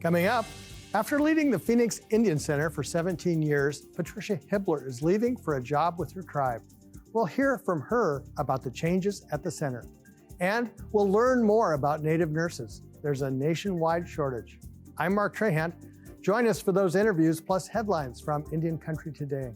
Coming up, after leading the Phoenix Indian Center for 17 years, Patricia Hibbeler is leaving for a job with her tribe. We'll hear from her about the changes at the center. And we'll learn more about Native nurses. There's a nationwide shortage. I'm Mark Trahant. Join us for those interviews plus headlines from Indian Country Today.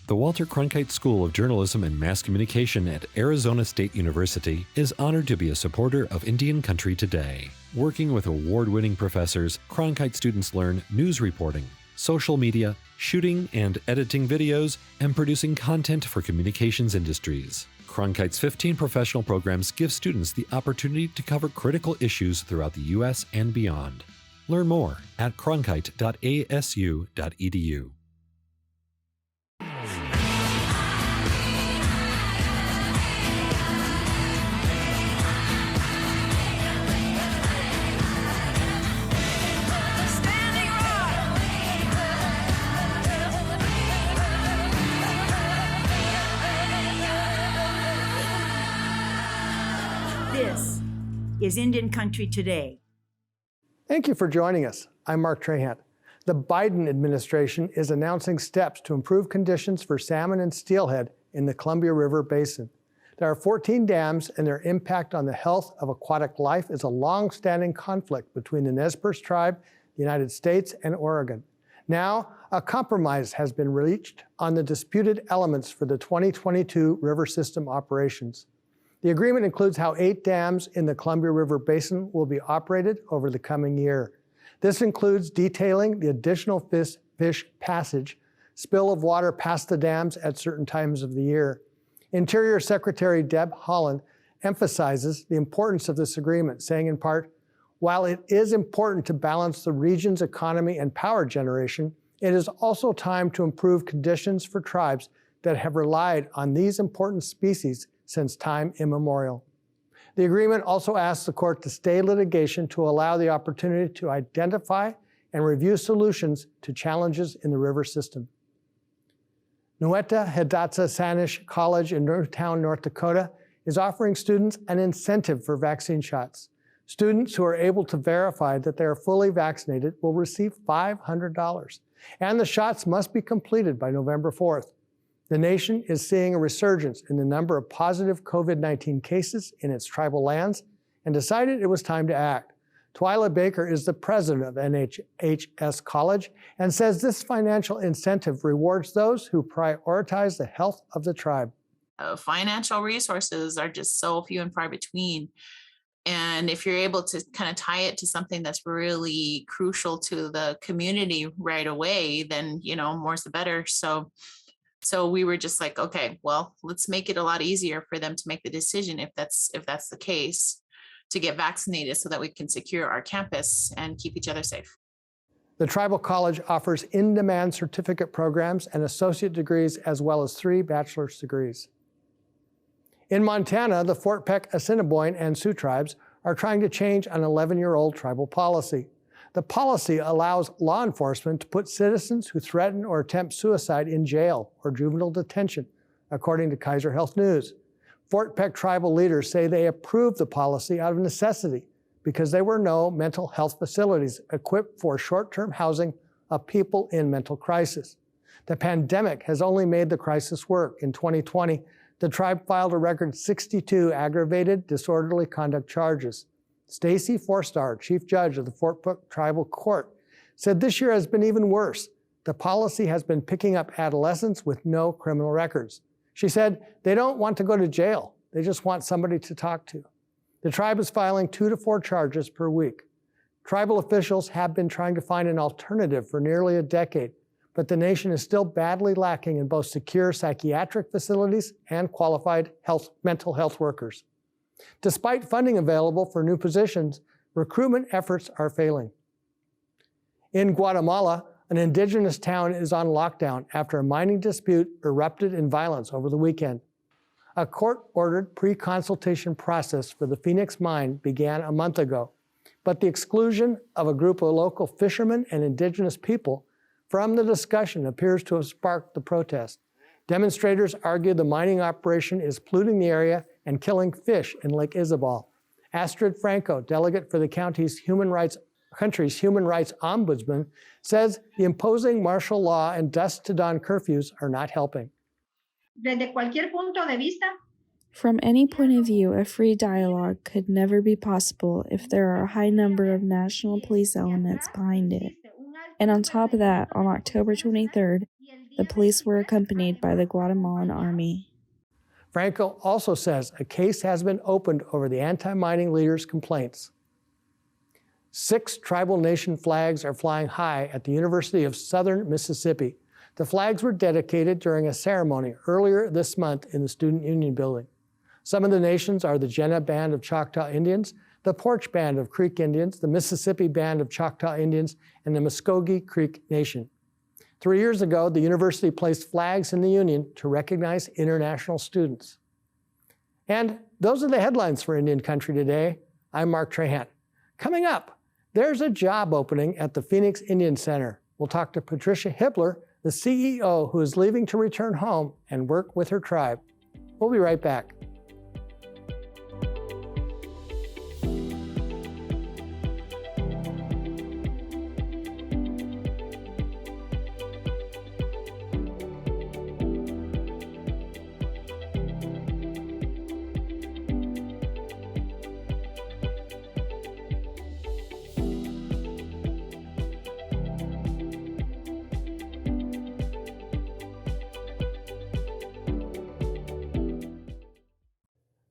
The Walter Cronkite School of Journalism and Mass Communication at Arizona State University is honored to be a supporter of Indian Country Today. Working with award-winning professors, Cronkite students learn news reporting, social media, shooting and editing videos, and producing content for communications industries. Cronkite's 15 professional programs give students the opportunity to cover critical issues throughout the U.S. and beyond. Learn more at cronkite.asu.edu. This is Indian Country Today. Thank you for joining us. I'm Mark Trahant. The Biden administration is announcing steps to improve conditions for salmon and steelhead in the Columbia River Basin. There are 14 dams, and their impact on the health of aquatic life is a long-standing conflict between the Nez Perce tribe, the United States, and Oregon. Now, a compromise has been reached on the disputed elements for the 2022 river system operations. The agreement includes how 8 dams in the Columbia River Basin will be operated over the coming year. This includes detailing the additional fish passage, spill of water past the dams at certain times of the year. Interior Secretary Deb Haaland emphasizes the importance of this agreement, saying in part, while it is important to balance the region's economy and power generation, it is also time to improve conditions for tribes that have relied on these important species since time immemorial. The agreement also asks the court to stay litigation to allow the opportunity to identify and review solutions to challenges in the river system. Nueta Hidatsa Sanish College in Newtown, North Dakota is offering students an incentive for vaccine shots. Students who are able to verify that they are fully vaccinated will receive $500, and the shots must be completed by November 4th. The nation is seeing a resurgence in the number of positive COVID-19 cases in its tribal lands and decided it was time to act. Twyla Baker is the president of NHS College and says this financial incentive rewards those who prioritize the health of the tribe. Financial resources are just so few and far between. And if you're able to kind of tie it to something that's really crucial to the community right away, then, more's the better. So we were just like, okay, well, let's make it a lot easier for them to make the decision if that's the case, to get vaccinated so that we can secure our campus and keep each other safe. The tribal college offers in-demand certificate programs and associate degrees, as well as 3 bachelor's degrees. In Montana, the Fort Peck, Assiniboine, and Sioux tribes are trying to change an 11-year-old tribal policy. The policy allows law enforcement to put citizens who threaten or attempt suicide in jail or juvenile detention, according to Kaiser Health News. Fort Peck tribal leaders say they approved the policy out of necessity because there were no mental health facilities equipped for short-term housing of people in mental crisis. The pandemic has only made the crisis work. In 2020, the tribe filed a record 62 aggravated disorderly conduct charges. Stacy Forstar, chief judge of the Fort Peck Tribal Court, said this year has been even worse. The policy has been picking up adolescents with no criminal records. She said they don't want to go to jail. They just want somebody to talk to. The tribe is filing 2 to 4 charges per week. Tribal officials have been trying to find an alternative for nearly a decade, but the nation is still badly lacking in both secure psychiatric facilities and qualified mental health workers. Despite funding available for new positions, recruitment efforts are failing. In Guatemala, an indigenous town is on lockdown after a mining dispute erupted in violence over the weekend. A court-ordered pre-consultation process for the Phoenix mine began a month ago, but the exclusion of a group of local fishermen and indigenous people from the discussion appears to have sparked the protest. Demonstrators argue the mining operation is polluting the area and killing fish in Lake Isabel. Astrid Franco, delegate for the country's human rights ombudsman, says the imposing martial law and dusk to dawn curfews are not helping. Desde cualquier punto de vista, from any point of view, a free dialogue could never be possible if there are a high number of national police elements behind it. And on top of that, on October 23rd, the police were accompanied by the Guatemalan army. Franco also says a case has been opened over the anti-mining leaders' complaints. 6 tribal nation flags are flying high at the University of Southern Mississippi. The flags were dedicated during a ceremony earlier this month in the Student Union building. Some of the nations are the Jenna Band of Choctaw Indians, the Porch Band of Creek Indians, the Mississippi Band of Choctaw Indians, and the Muskogee Creek Nation. 3 years ago, the university placed flags in the Union to recognize international students. And those are the headlines for Indian Country Today. I'm Mark Trahant. Coming up, there's a job opening at the Phoenix Indian Center. We'll talk to Patricia Hibbeler, the CEO, who is leaving to return home and work with her tribe. We'll be right back.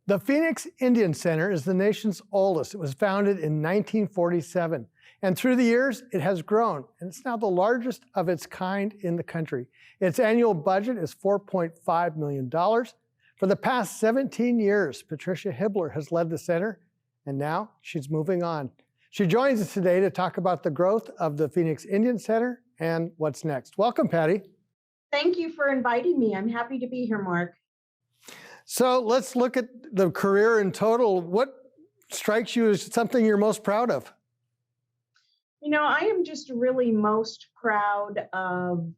The Phoenix Indian Center is the nation's oldest. It was founded in 1947. And through the years, it has grown. And it's now the largest of its kind in the country. Its annual budget is $4.5 million. For the past 17 years, Patricia Hibbeler has led the center, and now she's moving on. She joins us today to talk about the growth of the Phoenix Indian Center and what's next. Welcome, Patty. thank you for inviting me. I'm happy to be here, Mark. So let's look at the career in total. What strikes you as something you're most proud of? You know, I am just really most proud of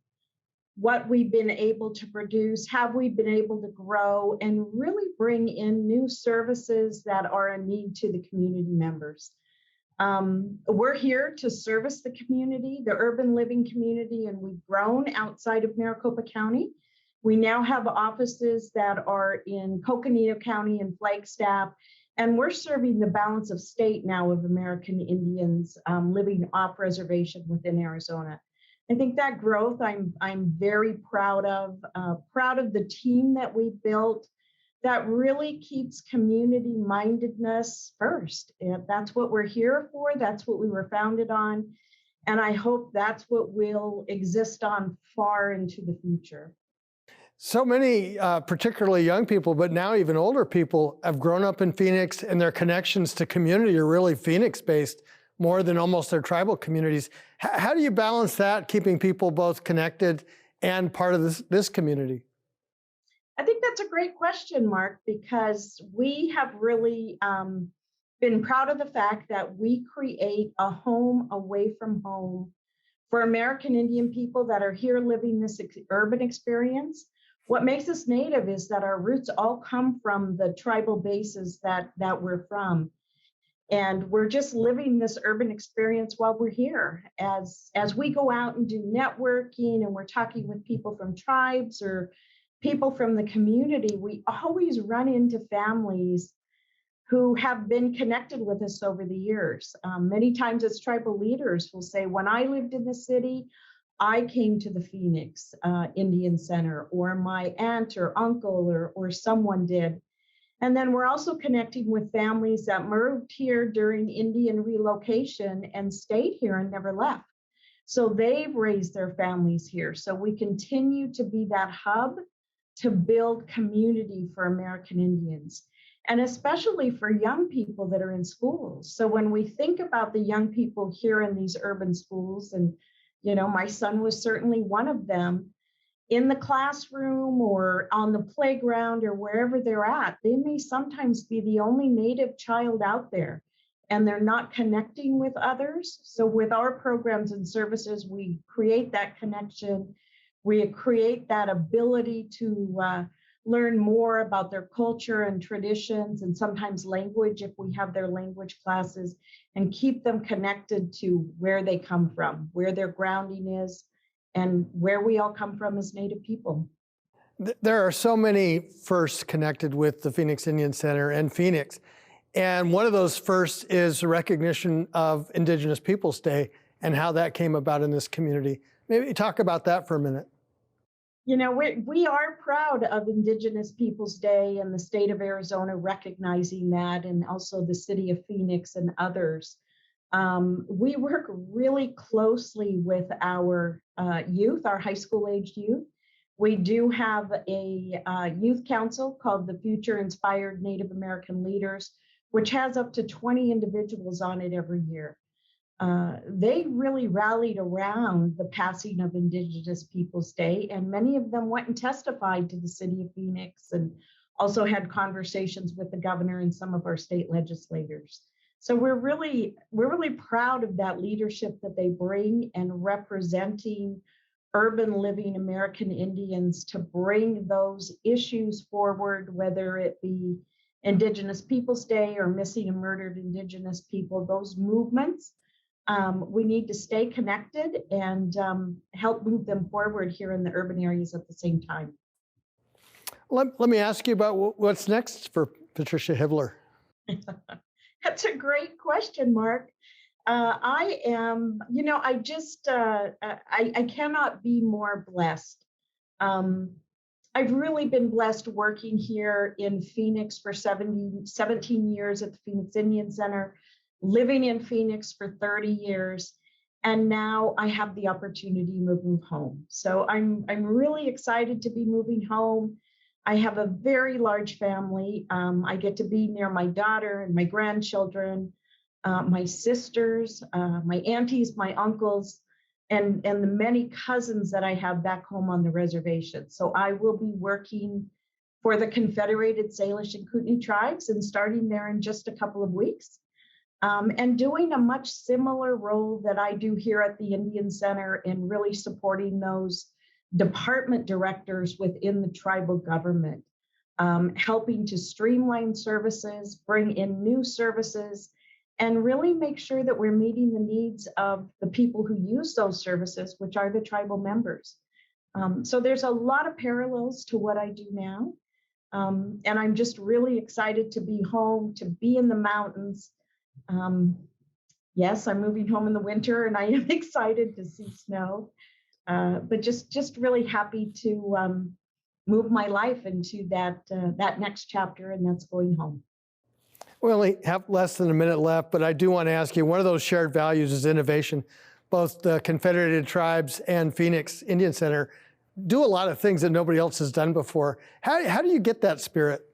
what we've been able to produce, how we've been able to grow, and really bring in new services that are a need to the community members. We're here to service the community, the urban living community, and we've grown outside of Maricopa County. We now have offices that are in Coconino County and Flagstaff, and we're serving the balance of state now of American Indians living off reservation within Arizona. I think that growth I'm very proud of the team that we built that really keeps community mindedness first. And that's what we're here for. That's what we were founded on. And I hope that's what will exist on far into the future. So many, particularly young people, but now even older people, have grown up in Phoenix, and their connections to community are really Phoenix-based more than almost their tribal communities. How do you balance that, keeping people both connected and part of this community? I think that's a great question, Mark, because we have really been proud of the fact that we create a home away from home for American Indian people that are here living this urban experience. What makes us native is that our roots all come from the tribal bases that we're from. And we're just living this urban experience while we're here. As we go out and do networking and we're talking with people from tribes or people from the community, we always run into families who have been connected with us over the years. Many times it's tribal leaders who say, when I lived in the city, I came to the Phoenix Indian Center, or my aunt or uncle or someone did. And then we're also connecting with families that moved here during Indian relocation and stayed here and never left. So they've raised their families here. So we continue to be that hub to build community for American Indians, and especially for young people that are in schools. So when we think about the young people here in these urban schools, and you know, my son was certainly one of them, in the classroom or on the playground or wherever they're at, they may sometimes be the only Native child out there, and they're not connecting with others. So with our programs and services, we create that connection. We create that ability to learn more about their culture and traditions, and sometimes language if we have their language classes, and keep them connected to where they come from, where their grounding is, and where we all come from as Native people. There are so many firsts connected with the Phoenix Indian Center and Phoenix. And one of those firsts is recognition of Indigenous Peoples Day and how that came about in this community. Maybe talk about that for a minute. You know, we are proud of Indigenous Peoples Day and the state of Arizona recognizing that, and also the city of Phoenix and others. We work really closely with our youth, our high school aged youth. We do have a youth council called the Future Inspired Native American Leaders, which has up to 20 individuals on it every year. They really rallied around the passing of Indigenous Peoples Day, and many of them went and testified to the city of Phoenix, and also had conversations with the governor and some of our state legislators. So we're really proud of that leadership that they bring, and representing urban living American Indians to bring those issues forward, whether it be Indigenous Peoples Day or missing and murdered Indigenous people, those movements. We need to stay connected and help move them forward here in the urban areas at the same time. Let me ask you about what's next for Patricia Hibbeler. That's a great question, Mark. I am, you know, I cannot be more blessed. I've really been blessed working here in Phoenix for 17 years at the Phoenix Indian Center, living in Phoenix for 30 years, and now I have the opportunity to move home. So I'm really excited to be moving home. I have a very large family. I get to be near my daughter and my grandchildren, my sisters, my aunties, my uncles, and the many cousins that I have back home on the reservation. So I will be working for the Confederated Salish and Kootenai tribes, and starting there in just a couple of weeks. And doing a much similar role that I do here at the Indian Center, in really supporting those department directors within the tribal government, helping to streamline services, bring in new services, and really make sure that we're meeting the needs of the people who use those services, which are the tribal members. So there's a lot of parallels to what I do now. And I'm just really excited to be home, to be in the mountains. Yes, I'm moving home in the winter, and I am excited to see snow, but just really happy to move my life into that next chapter, and that's going home. We only have less than a minute left, but I do want to ask you, one of those shared values is innovation. Both the Confederated Tribes and Phoenix Indian Center do a lot of things that nobody else has done before. How do you get that spirit?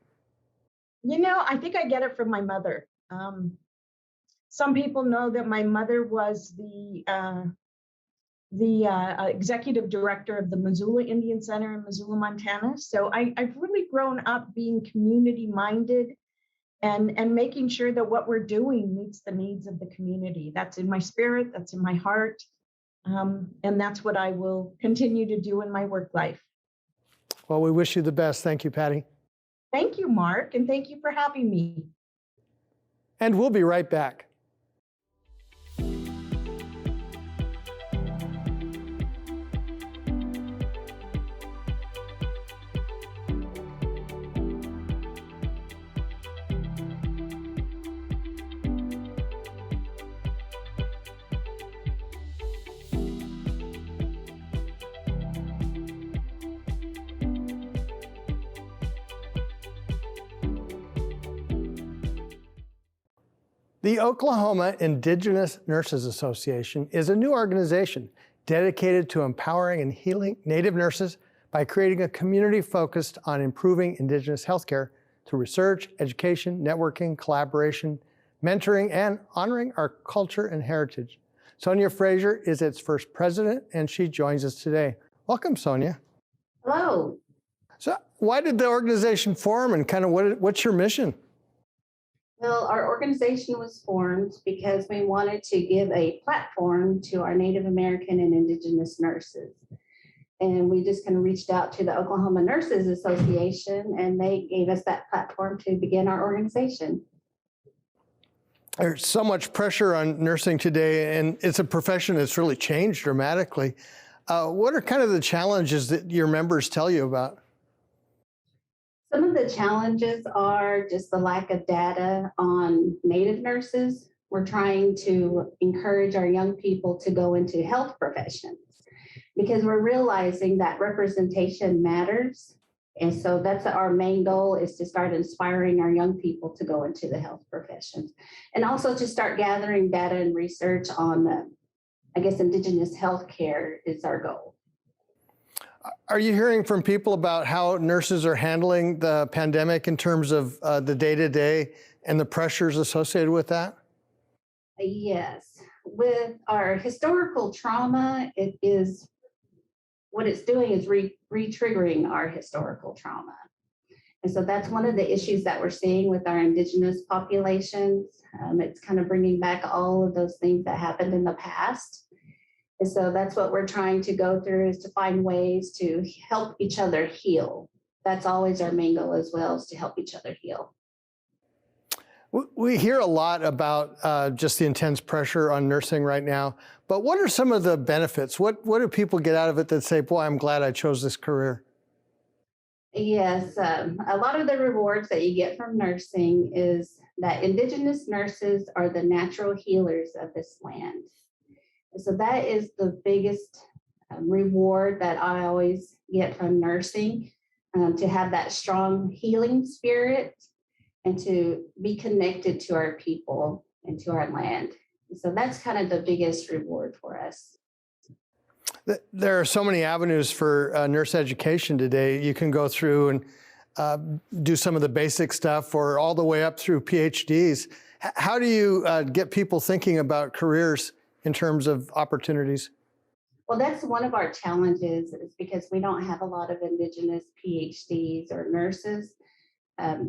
You know, I think I get it from my mother. Some people know that my mother was the executive director of the Missoula Indian Center in Missoula, Montana. So I've really grown up being community minded, and making sure that what we're doing meets the needs of the community. That's in my spirit, that's in my heart, and that's what I will continue to do in my work life. Well, we wish you the best. Thank you, Patty. Thank you, Mark, and thank you for having me. And we'll be right back. The Oklahoma Indigenous Nurses Association is a new organization dedicated to empowering and healing Native nurses by creating a community focused on improving Indigenous healthcare through research, education, networking, collaboration, mentoring, and honoring our culture and heritage. Sonya Frazier is its first president, and she joins us today. Welcome, Sonya. Hello. So why did the organization form, and kind of what's your mission? Well, our organization was formed because we wanted to give a platform to our Native American and Indigenous nurses. And we just kind of reached out to the Oklahoma Nurses Association, and they gave us that platform to begin our organization. There's so much pressure on nursing today, and it's a profession that's really changed dramatically. What are kind of the challenges that your members tell you about? Some of the challenges are just the lack of data on Native nurses. We're trying to encourage our young people to go into health professions because we're realizing that representation matters. And so that's our main goal, is to start inspiring our young people to go into the health professions, and also to start gathering data and research on, Indigenous healthcare is our goal. Are you hearing from people about how nurses are handling the pandemic in terms of the day-to-day and the pressures associated with that? Yes. With our historical trauma, what it's doing is re-triggering our historical trauma. And so that's one of the issues that we're seeing with our Indigenous populations. It's kind of bringing back all of those things that happened in the past. And so that's what we're trying to go through, is to find ways to help each other heal. That's always our main goal as well, is to help each other heal. We hear a lot about just the intense pressure on nursing right now, but what are some of the benefits? What do people get out of it that say, boy, I'm glad I chose this career? Yes, a lot of the rewards that you get from nursing is that Indigenous nurses are the natural healers of this land. So that is the biggest reward that I always get from nursing, to have that strong healing spirit and to be connected to our people and to our land. So that's kind of the biggest reward for us. There are so many avenues for nurse education today. You can go through and do some of the basic stuff, or all the way up through PhDs. How do you get people thinking about careers in terms of opportunities? Well, that's one of our challenges, is because we don't have a lot of Indigenous PhDs or nurses,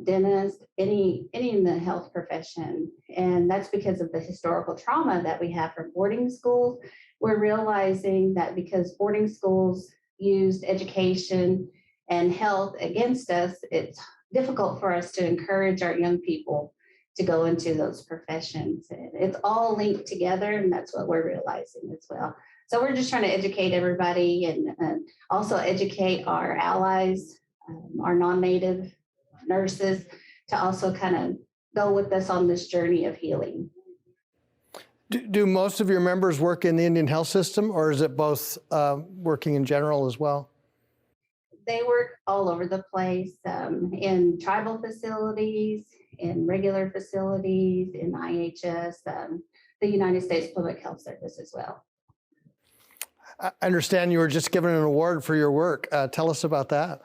dentists, any in the health profession. And that's because of the historical trauma that we have from boarding schools. We're realizing that because boarding schools used education and health against us, it's difficult for us to encourage our young people to go into those professions. And it's all linked together, and that's what we're realizing as well. So we're just trying to educate everybody, and also educate our allies, our non-Native nurses, to also kind of go with us on this journey of healing. Do most of your members work in the Indian health system, or is it both working in general as well? They work all over the place, in tribal facilities, in regular facilities, in IHS, the United States Public Health Service as well. I understand you were just given an award for your work. Tell us about that.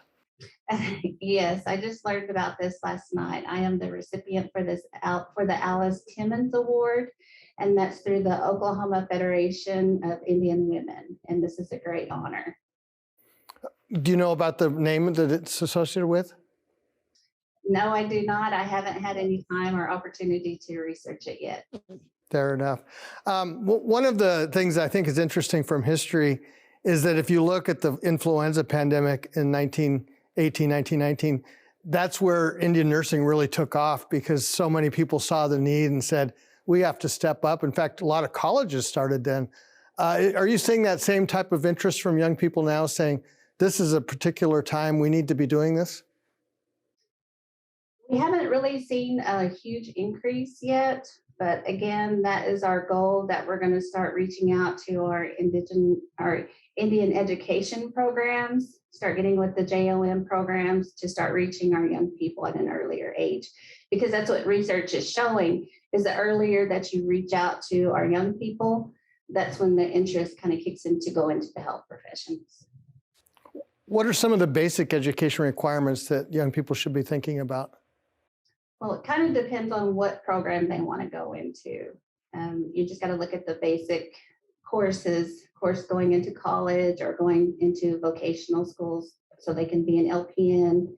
Yes, I just learned about this last night. I am the recipient for the Alice Timmons Award, and that's through the Oklahoma Federation of Indian Women, and this is a great honor. Do you know about the name that it's associated with? No, I do not. I haven't had any time or opportunity to research it yet. Fair enough. One of the things I think is interesting from history is that if you look at the influenza pandemic in 1918, 1919, that's where Indian nursing really took off, because so many people saw the need and said, we have to step up. In fact, a lot of colleges started then. Are you seeing that same type of interest from young people now, saying, this is a particular time we need to be doing this? We haven't really seen a huge increase yet, but again, that is our goal, that we're going to start reaching out to our Indian education programs, start getting with the JOM programs to start reaching our young people at an earlier age, because that's what research is showing, is the earlier that you reach out to our young people, that's when the interest kind of kicks in to go into the health professions. What are some of the basic education requirements that young people should be thinking about? Well, it kind of depends on what program they want to go into. You just got to look at the basic courses, going into college or going into vocational schools so they can be an LPN,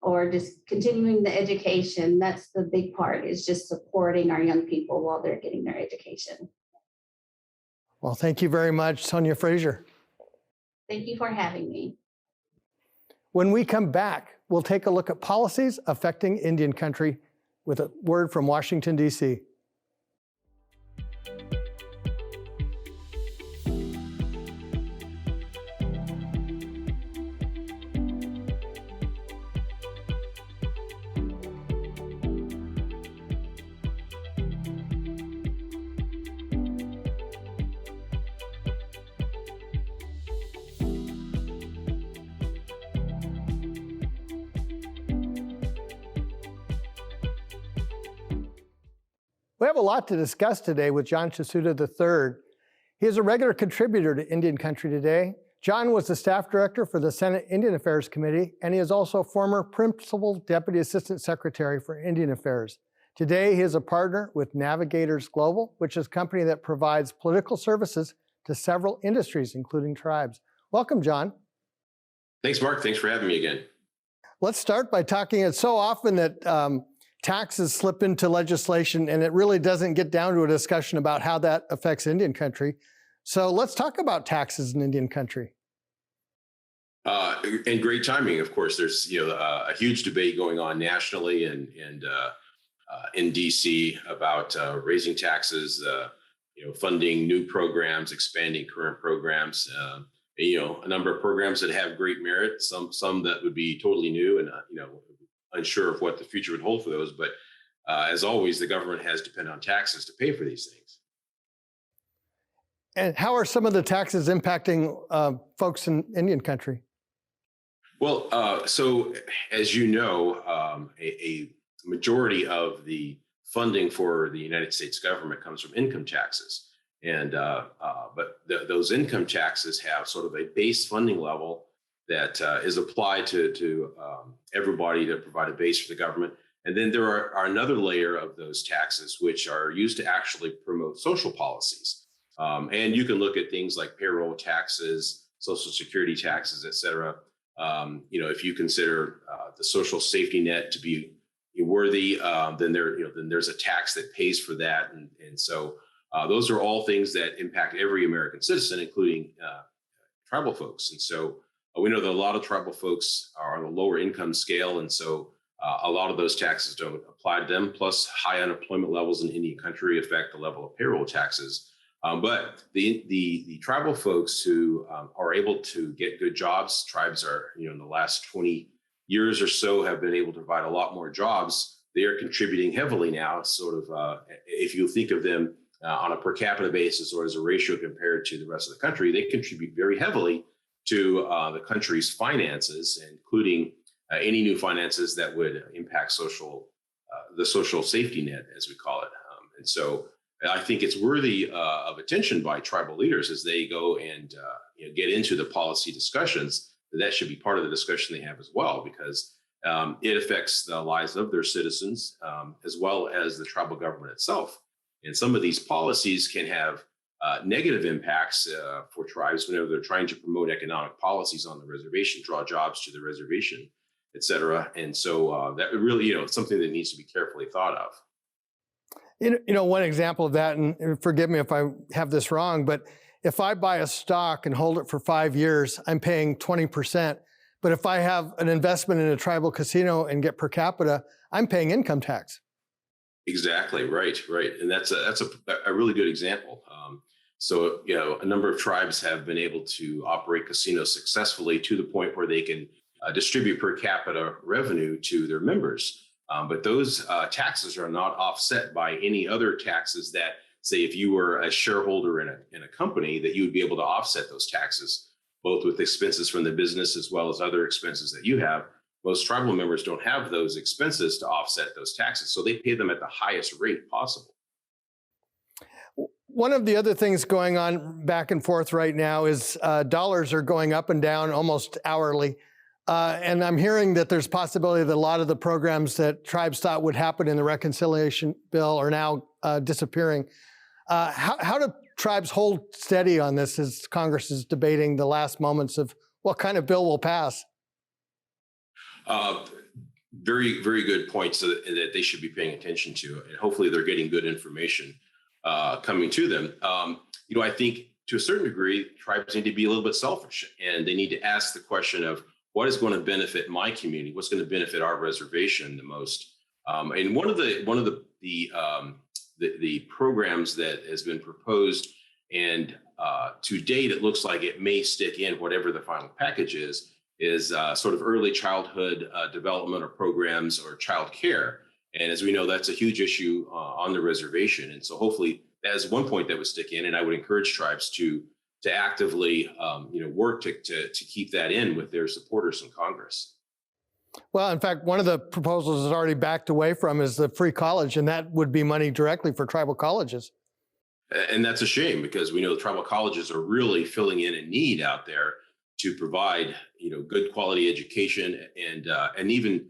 or just continuing the education. That's the big part, is just supporting our young people while they're getting their education. Well, thank you very much, Sonya Frazier. Thank you for having me. When we come back, we'll take a look at policies affecting Indian country with a word from Washington, D.C. We have a lot to discuss today with John Tahsuda III. He is a regular contributor to Indian Country Today. John was the staff director for the Senate Indian Affairs Committee, and he is also former Principal Deputy Assistant Secretary for Indian Affairs. Today, he is a partner with Navigators Global, which is a company that provides political services to several industries, including tribes. Welcome, John. Thanks, Mark. Thanks for having me again. Let's start by talking. It's so often that taxes slip into legislation, and it really doesn't get down to a discussion about how that affects Indian country. So let's talk about taxes in Indian country. And great timing, of course. There's a huge debate going on nationally and in DC about raising taxes, funding new programs, expanding current programs. A number of programs that have great merit, some that would be totally new and unsure of what the future would hold for those. But as always, the government has depended on taxes to pay for these things. And how are some of the taxes impacting folks in Indian country? Well, so as you know, a majority of the funding for the United States government comes from income taxes. But those income taxes have sort of a base funding level that is applied to everybody to provide a base for the government. And then there are another layer of those taxes which are used to actually promote social policies. And you can look at things like payroll taxes, Social Security taxes, et cetera. If you consider the social safety net to be worthy, then there's a tax that pays for that. And so those are all things that impact every American citizen, including tribal folks. And so we know that a lot of tribal folks are on a lower income scale. And so a lot of those taxes don't apply to them. Plus, high unemployment levels in Indian country affect the level of payroll taxes. But the tribal folks who are able to get good jobs, tribes are, in the last 20 years or so have been able to provide a lot more jobs. They are contributing heavily now, sort of, if you think of them on a per capita basis or as a ratio compared to the rest of the country, they contribute very heavily to the country's finances, including any new finances that would impact the social safety net, as we call it. And so I think it's worthy of attention by tribal leaders as they go and get into the policy discussions. That should be part of the discussion they have as well, because it affects the lives of their citizens as well as the tribal government itself. And some of these policies can have negative impacts for tribes whenever they're trying to promote economic policies on the reservation, draw jobs to the reservation, et cetera. And so that really, something that needs to be carefully thought of. One example of that, and forgive me if I have this wrong, but if I buy a stock and hold it for 5 years, I'm paying 20%. But if I have an investment in a tribal casino and get per capita, I'm paying income tax. Exactly, right. And that's a really good example. So, a number of tribes have been able to operate casinos successfully to the point where they can distribute per capita revenue to their members. But those taxes are not offset by any other taxes that, say, if you were a shareholder in a company, that you would be able to offset those taxes, both with expenses from the business as well as other expenses that you have. Most tribal members don't have those expenses to offset those taxes, so they pay them at the highest rate possible. One of the other things going on back and forth right now is dollars are going up and down almost hourly. And I'm hearing that there's possibility that a lot of the programs that tribes thought would happen in the reconciliation bill are now disappearing. How do tribes hold steady on this as Congress is debating the last moments of what kind of bill will pass? Very, very good points that they should be paying attention to. And hopefully they're getting good information coming to them. I think to a certain degree, tribes need to be a little bit selfish, and they need to ask the question of what is going to benefit my community, what's going to benefit our reservation the most. And one of the programs that has been proposed, and to date, it looks like it may stick in whatever the final package is sort of early childhood development or programs or child care. And as we know, that's a huge issue on the reservation. And so hopefully that is one point that would stick in. And I would encourage tribes to actively work to keep that in with their supporters in Congress. Well, in fact, one of the proposals is already backed away from is the free college, and that would be money directly for tribal colleges. And that's a shame, because we know tribal colleges are really filling in a need out there to provide, good quality education and even,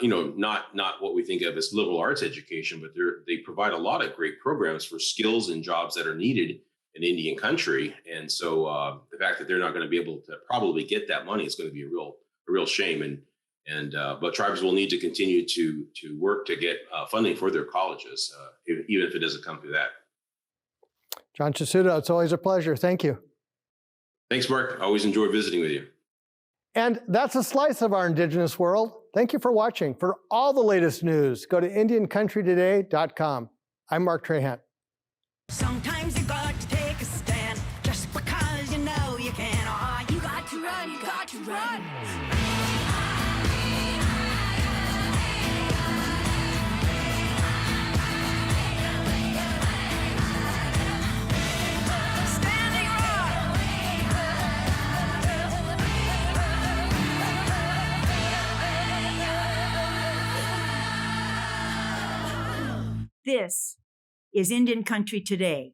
not what we think of as liberal arts education, but they provide a lot of great programs for skills and jobs that are needed in Indian country. And so the fact that they're not going to be able to probably get that money is going to be a real shame. But tribes will need to continue to work to get funding for their colleges, even if it doesn't come through that. John Tahsuda, it's always a pleasure. Thank you. Thanks, Mark. I always enjoy visiting with you. And that's a slice of our Indigenous world. Thank you for watching. For all the latest news, go to IndianCountryToday.com. I'm Mark Trahant. Sometimes you got to take a stand just because you know you can. Oh, you got to run, you got to run. This is Indian Country Today.